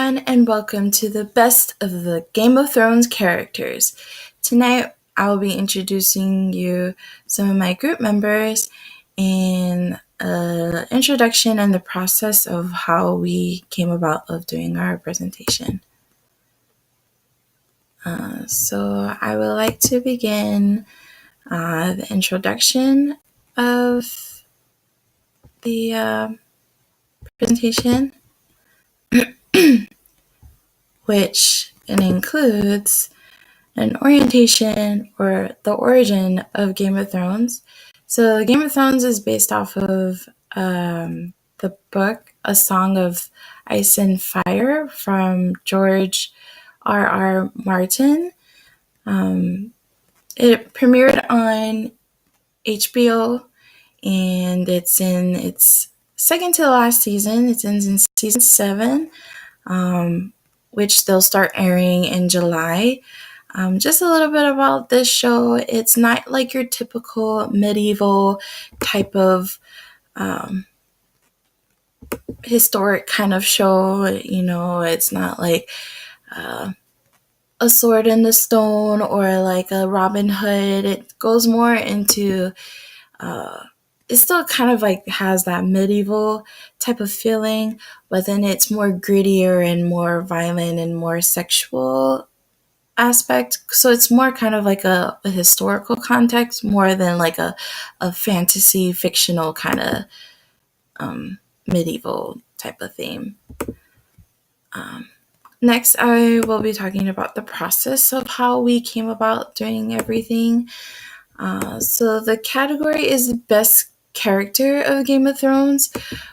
everyone, and welcome to the best of the Game of Thrones characters. Tonight, I will be introducing you some of my group members and an introduction and the process of how we came about of doing our presentation. So I would like to begin the introduction of the presentation, which includes an orientation or the origin of Game of Thrones. So Game of Thrones is based off of the book A Song of Ice and Fire from George R.R. Martin. It premiered on HBO, and it's in its second to the last season. It ends in season 7, which they'll start airing in July. Just a little bit about this show. It's not like your typical medieval type of historic kind of show. It's not like a Sword in the Stone or like a Robin Hood. It goes more into it still kind of like has that medieval type of feeling, but then it's more grittier and more violent and more sexual aspect. So it's more kind of like a historical context more than like a fantasy fictional kind of medieval type of theme. Next, I will be talking about the process of how we came about doing everything. So the category is best character of Game of Thrones.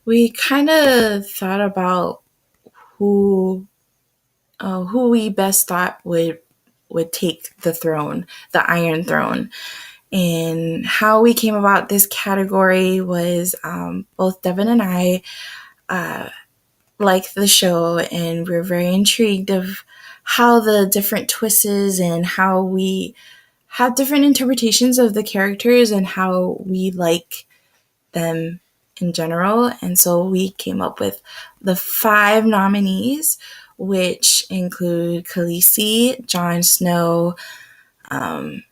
We kind of thought about who we best thought would take the throne, the Iron Throne. And how we came about this category was both Devin and I like the show, and we're very intrigued of how the different twists and how we have different interpretations of the characters and how we like them in general. And so we came up with the 5 nominees, which include Khaleesi, Jon Snow, and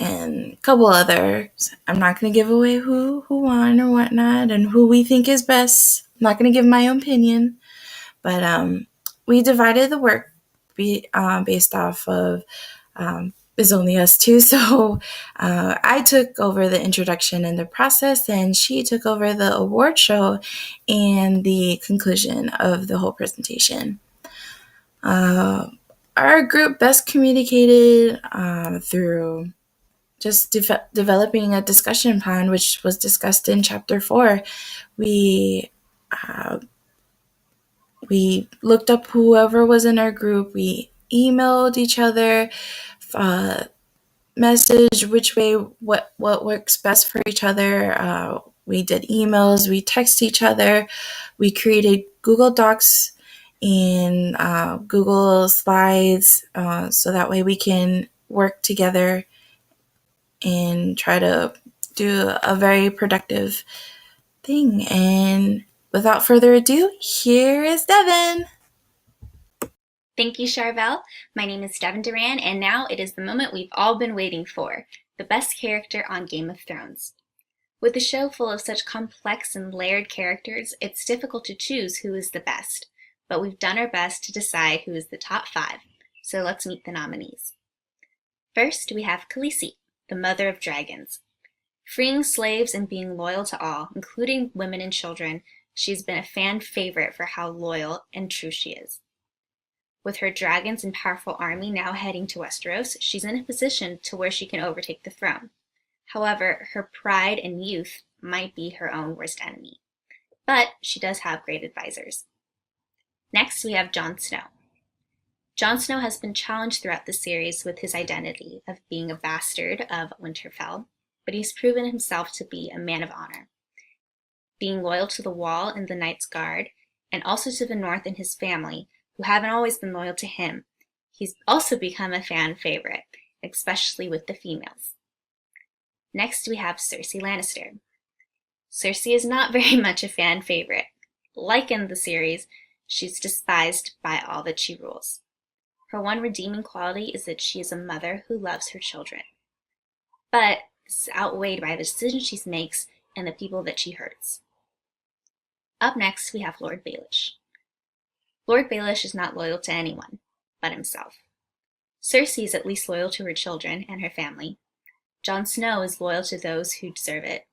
a couple others. I'm not going to give away who won or whatnot and who we think is best. I'm not going to give my own opinion, but we divided the work based off of it's only us two. So I took over the introduction and the process, and she took over the award show and the conclusion of the whole presentation. Our group best communicated through just developing a discussion plan, which was discussed in chapter 4. We looked up whoever was in our group. We emailed each other, message which way what works best for each other. We did emails, we text each other, we created Google Docs and Google Slides, so that way we can work together and try to do a very productive thing. And without further ado, here is Devin. Thank you, Sharvelle. My name is Devin Duran, and now it is the moment we've all been waiting for, the best character on Game of Thrones. With a show full of such complex and layered characters, it's difficult to choose who is the best, but we've done our best to decide who is the top 5, so let's meet the nominees. First, we have Khaleesi, the mother of dragons. Freeing slaves and being loyal to all, including women and children, she's been a fan favorite for how loyal and true she is. With her dragons and powerful army now heading to Westeros, she's in a position to where she can overtake the throne. However, her pride and youth might be her own worst enemy. But she does have great advisors. Next, we have Jon Snow. Jon Snow has been challenged throughout the series with his identity of being a bastard of Winterfell, but he's proven himself to be a man of honor. Being loyal to the Wall and the Knights Guard, and also to the North and his family, who haven't always been loyal to him, he's also become a fan favorite, especially with the females. Next, we have Cersei Lannister. Cersei is not very much a fan favorite. Like in the series, She's despised by all that she rules. Her one redeeming quality is that she is a mother who loves her children. But this is outweighed by the decisions she makes and the people that she hurts. Up next, we have Lord Baelish. Lord Baelish is not loyal to anyone but himself. Cersei is at least loyal to her children and her family. Jon Snow is loyal to those who deserve it,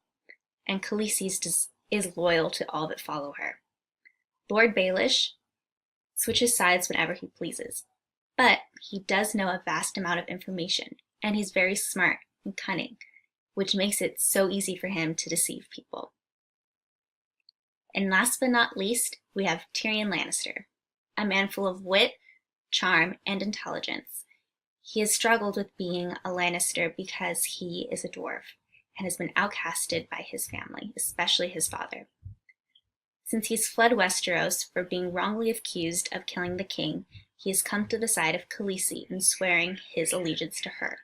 and Khaleesi is loyal to all that follow her. Lord Baelish switches sides whenever he pleases, but he does know a vast amount of information, and he's very smart and cunning, which makes it so easy for him to deceive people. And last but not least, we have Tyrion Lannister, a man full of wit, charm, and intelligence. He has struggled with being a Lannister because he is a dwarf and has been outcasted by his family, especially his father. Since he's fled Westeros for being wrongly accused of killing the king, he has come to the side of Khaleesi and swearing his allegiance to her.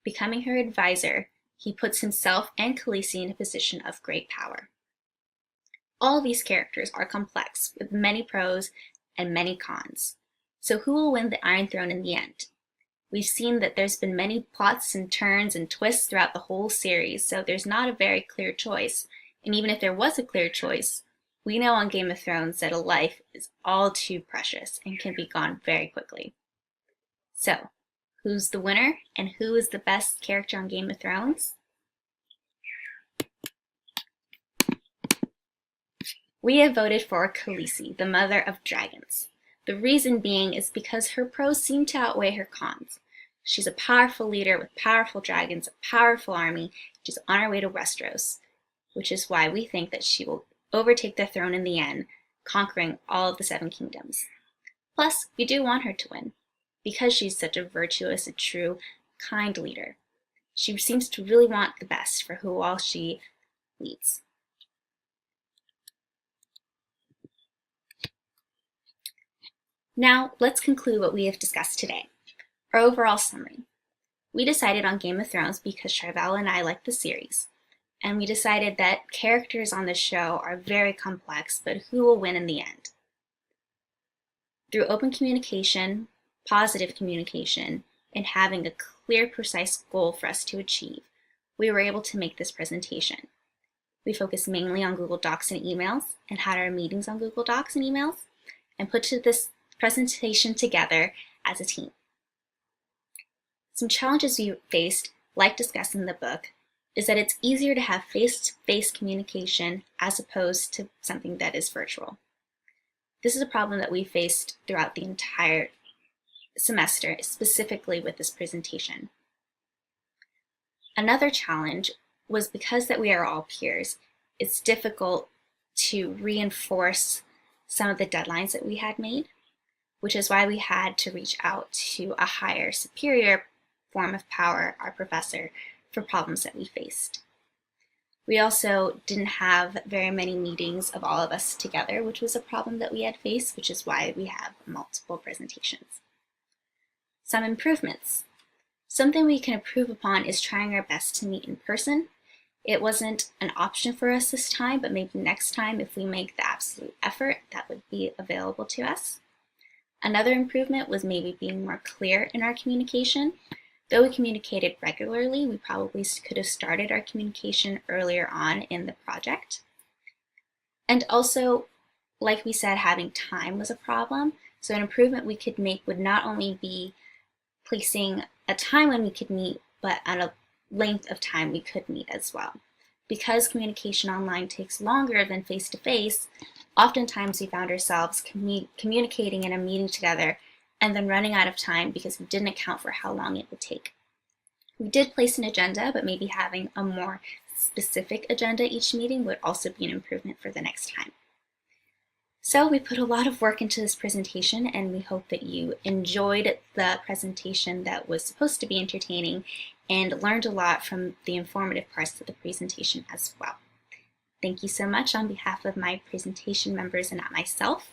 Becoming her advisor, he puts himself and Khaleesi in a position of great power. All of these characters are complex, with many pros and many cons. So who will win the Iron Throne in the end? We've seen that there's been many plots and turns and twists throughout the whole series, so there's not a very clear choice. And even if there was a clear choice, we know on Game of Thrones that a life is all too precious and can be gone very quickly. So, who's the winner and who is the best character on Game of Thrones? We have voted for Khaleesi, the mother of dragons. The reason being is because her pros seem to outweigh her cons. She's a powerful leader with powerful dragons, a powerful army. She's on her way to Westeros, which is why we think that she will overtake the throne in the end, conquering all of the 7 kingdoms. Plus, we do want her to win, because she's such a virtuous, a true, kind leader. She seems to really want the best for who all she leads. Now, let's conclude what we have discussed today. Our overall summary. We decided on Game of Thrones because Sharvelle and I like the series, and we decided that characters on the show are very complex, but who will win in the end? Through open communication, positive communication, and having a clear, precise goal for us to achieve, we were able to make this presentation. We focused mainly on Google Docs and emails, and had our meetings on Google Docs and emails, and put this presentation together as a team. Some challenges we faced, like discussed in the book, is that it's easier to have face-to-face communication as opposed to something that is virtual. This is a problem that we faced throughout the entire semester, specifically with this presentation. Another challenge was because that we are all peers, it's difficult to reinforce some of the deadlines that we had made, which is why we had to reach out to a higher, superior form of power, our professor, for problems that we faced. We also didn't have very many meetings of all of us together, which was a problem that we had faced, which is why we have multiple presentations. Some improvements. Something we can improve upon is trying our best to meet in person. It wasn't an option for us this time, but maybe next time, if we make the absolute effort, that would be available to us. Another improvement was maybe being more clear in our communication. Though we communicated regularly, we probably could have started our communication earlier on in the project. And also, like we said, having time was a problem. So an improvement we could make would not only be placing a time when we could meet, but at a length of time we could meet as well. Because communication online takes longer than face-to-face, oftentimes we found ourselves communicating in a meeting together and then running out of time because we didn't account for how long it would take. We did place an agenda, but maybe having a more specific agenda each meeting would also be an improvement for the next time. So we put a lot of work into this presentation, and we hope that you enjoyed the presentation that was supposed to be entertaining and learned a lot from the informative parts of the presentation as well. Thank you so much on behalf of my presentation members and myself.